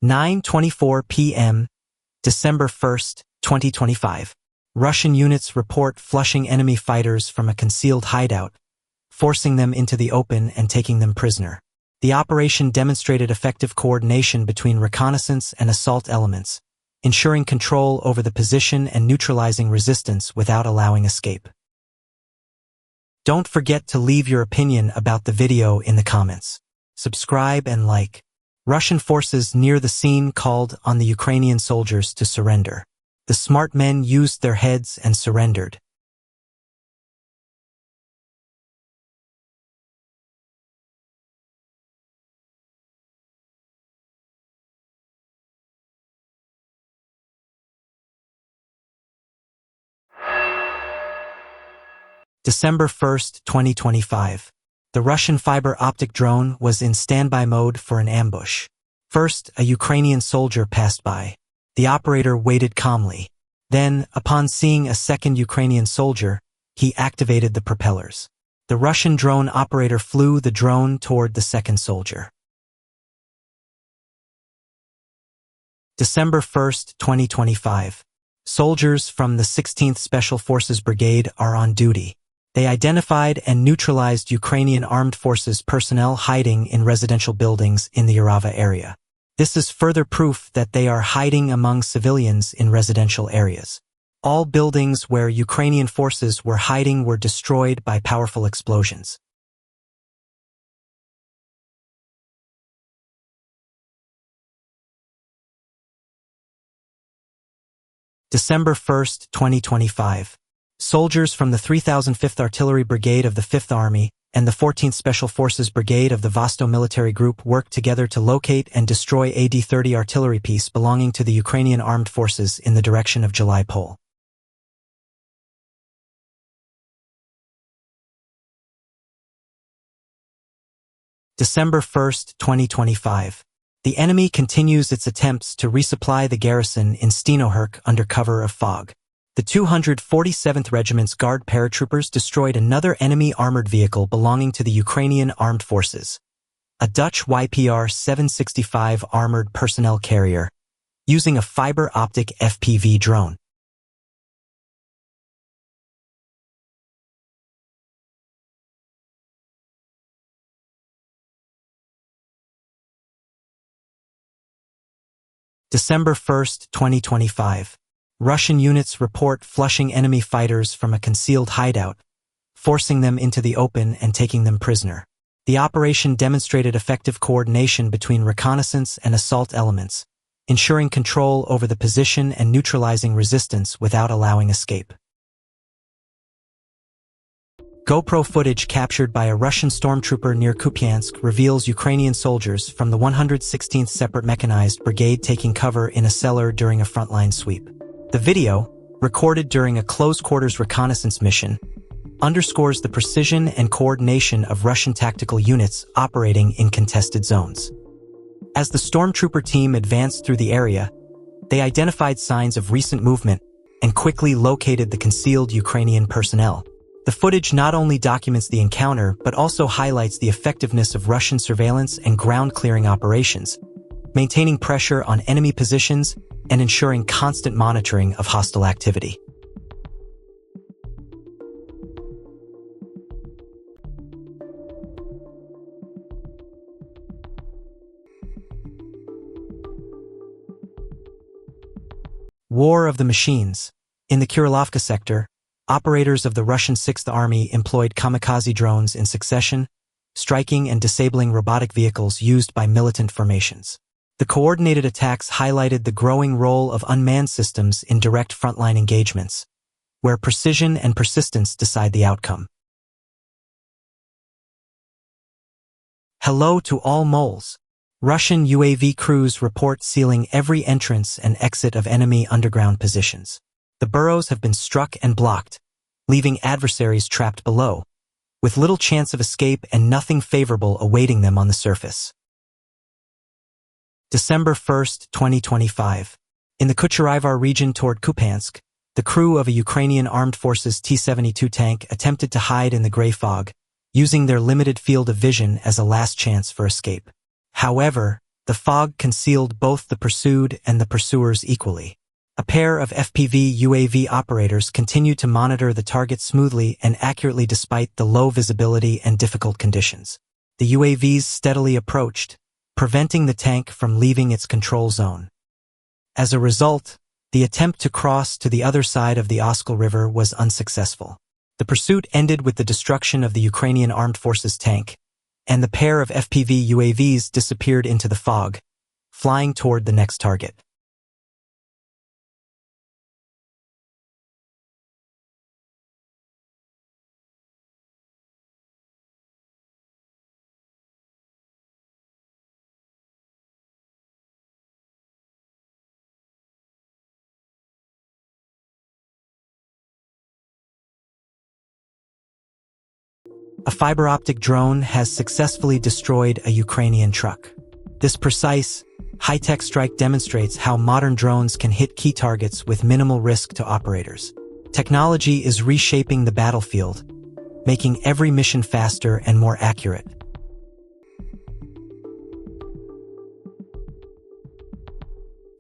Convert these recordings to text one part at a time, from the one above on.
9:24 p.m., December 1st, 2025. Russian units report flushing enemy fighters from a concealed hideout, forcing them into the open and taking them prisoner. The operation demonstrated effective coordination between reconnaissance and assault elements, ensuring control over the position and neutralizing resistance without allowing escape. Don't forget to leave your opinion about the video in the comments. Subscribe and like. Russian forces near the scene called on the Ukrainian soldiers to surrender. The smart men used their heads and surrendered. December 1st, 2025. The Russian fiber optic drone was in standby mode for an ambush. First, a Ukrainian soldier passed by. The operator waited calmly. Then, upon seeing a second Ukrainian soldier, he activated the propellers. The Russian drone operator flew the drone toward the second soldier. December 1st, 2025. Soldiers from the 16th Special Forces Brigade are on duty. They identified and neutralized Ukrainian armed forces personnel hiding in residential buildings in the Urava area. This is further proof that they are hiding among civilians in residential areas. All buildings where Ukrainian forces were hiding were destroyed by powerful explosions. December 1st, 2025. Soldiers from the 3005th Artillery Brigade of the 5th Army and the 14th Special Forces Brigade of the Vosto Military Group worked together to locate and destroy AD-30 artillery piece belonging to the Ukrainian armed forces in the direction of July Pole. December 1st, 2025. The enemy continues its attempts to resupply the garrison in Stenoherk under cover of fog. The 247th Regiment's Guard paratroopers destroyed another enemy armored vehicle belonging to the Ukrainian armed forces, a Dutch YPR-765 armored personnel carrier, using a fiber optic FPV drone. December 1st, 2025. Russian units report flushing enemy fighters from a concealed hideout, forcing them into the open and taking them prisoner. The operation demonstrated effective coordination between reconnaissance and assault elements, ensuring control over the position and neutralizing resistance without allowing escape. GoPro footage captured by a Russian stormtrooper near Kupiansk reveals Ukrainian soldiers from the 116th Separate Mechanized Brigade taking cover in a cellar during a frontline sweep. The video, recorded during a close-quarters reconnaissance mission, underscores the precision and coordination of Russian tactical units operating in contested zones. As the stormtrooper team advanced through the area, they identified signs of recent movement and quickly located the concealed Ukrainian personnel. The footage not only documents the encounter but also highlights the effectiveness of Russian surveillance and ground-clearing operations, maintaining pressure on enemy positions and ensuring constant monitoring of hostile activity. War of the Machines. In the Kurilovka sector, operators of the Russian 6th Army employed kamikaze drones in succession, striking and disabling robotic vehicles used by militant formations. The coordinated attacks highlighted the growing role of unmanned systems in direct frontline engagements, where precision and persistence decide the outcome. Hello to all moles. Russian UAV crews report sealing every entrance and exit of enemy underground positions. The burrows have been struck and blocked, leaving adversaries trapped below, with little chance of escape and nothing favorable awaiting them on the surface. December 1st, 2025. In the Kucheraivar region toward Kupiansk, the crew of a Ukrainian Armed Forces T-72 tank attempted to hide in the gray fog, using their limited field of vision as a last chance for escape. However, The fog concealed both the pursued and the pursuers equally. A pair of FPV UAV operators continued to monitor the target smoothly and accurately despite the low visibility and difficult conditions. The UAVs steadily approached, preventing the tank from leaving its control zone. As a result, the attempt to cross to the other side of the Oskol River was unsuccessful. The pursuit ended with the destruction of the Ukrainian Armed Forces tank, and the pair of FPV UAVs disappeared into the fog, flying toward the next target. A fiber optic drone has successfully destroyed a Ukrainian truck. This precise, high-tech strike demonstrates how modern drones can hit key targets with minimal risk to operators. Technology is reshaping the battlefield, making every mission faster and more accurate.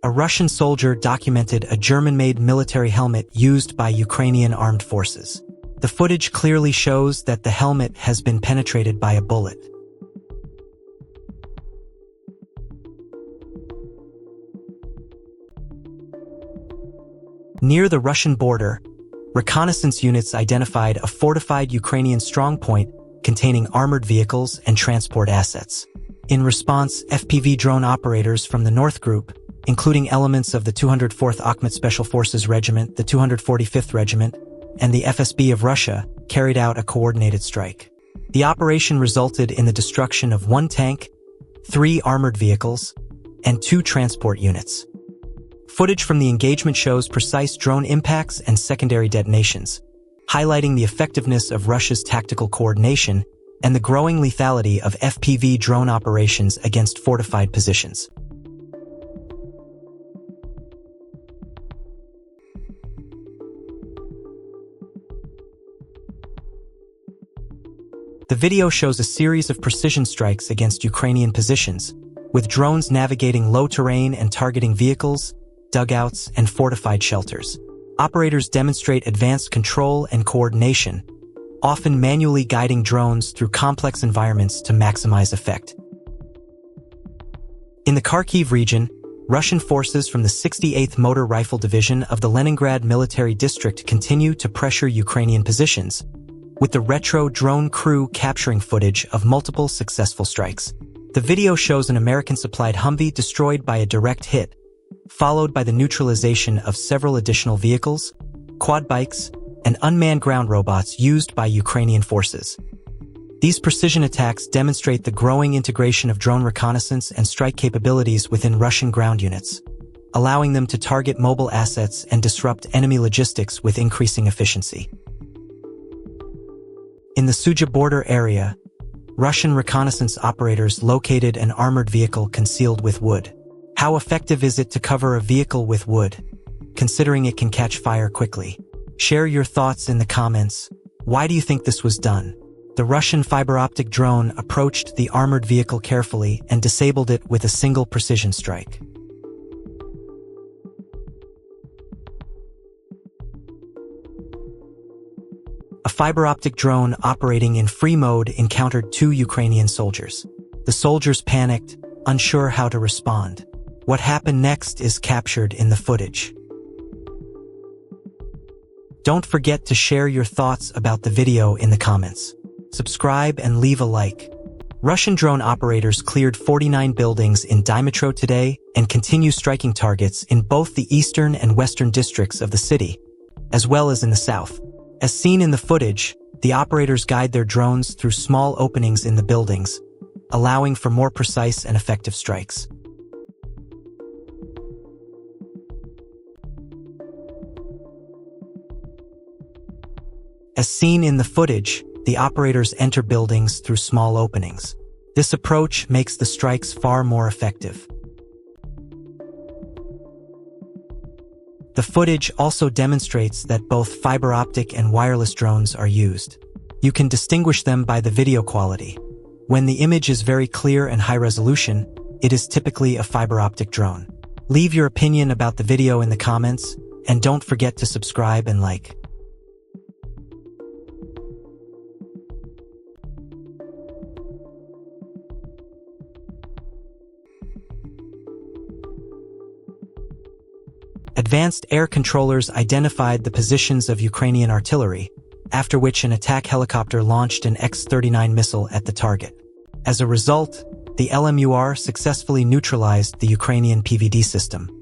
A Russian soldier documented a German-made military helmet used by Ukrainian armed forces. The footage clearly shows that the helmet has been penetrated by a bullet. Near the Russian border, reconnaissance units identified a fortified Ukrainian strongpoint containing armored vehicles and transport assets. In response, FPV drone operators from the North Group, including elements of the 204th Akhmat Special Forces Regiment, the 245th Regiment, and the FSB of Russia, carried out a coordinated strike. The operation resulted in the destruction of 1 tank, 3 armored vehicles, and 2 transport units. Footage from the engagement shows precise drone impacts and secondary detonations, highlighting the effectiveness of Russia's tactical coordination and the growing lethality of FPV drone operations against fortified positions. The video shows a series of precision strikes against Ukrainian positions, with drones navigating low terrain and targeting vehicles, dugouts, and fortified shelters. Operators demonstrate advanced control and coordination, often manually guiding drones through complex environments to maximize effect. In the Kharkiv region, Russian forces from the 68th Motor Rifle Division of the Leningrad Military District continue to pressure Ukrainian positions, with the retro drone crew capturing footage of multiple successful strikes. The video shows an American-supplied Humvee destroyed by a direct hit, followed by the neutralization of several additional vehicles, quad bikes, and unmanned ground robots used by Ukrainian forces. These precision attacks demonstrate the growing integration of drone reconnaissance and strike capabilities within Russian ground units, allowing them to target mobile assets and disrupt enemy logistics with increasing efficiency. In the Suja border area, Russian reconnaissance operators located an armored vehicle concealed with wood. How effective is it to cover a vehicle with wood, considering it can catch fire quickly? Share your thoughts in the comments. Why do you think this was done? The Russian fiber optic drone approached the armored vehicle carefully and disabled it with a single precision strike. A fiber optic drone operating in free mode encountered 2 Ukrainian soldiers. The soldiers panicked, unsure how to respond. What happened next is captured in the footage. Don't forget to share your thoughts about the video in the comments. Subscribe and leave a like. Russian drone operators cleared 49 buildings in Dnipro today and continue striking targets in both the eastern and western districts of the city, as well as in the south. As seen in the footage, the operators guide their drones through small openings in the buildings, allowing for more precise and effective strikes. As seen in the footage, the operators enter buildings through small openings. This approach makes the strikes far more effective. The footage also demonstrates that both fiber optic and wireless drones are used. You can distinguish them by the video quality. When the image is very clear and high resolution, it is typically a fiber optic drone. Leave your opinion about the video in the comments, and don't forget to subscribe and like. Advanced air controllers identified the positions of Ukrainian artillery, after which an attack helicopter launched an X-39 missile at the target. As a result, the LMUR successfully neutralized the Ukrainian PVD system.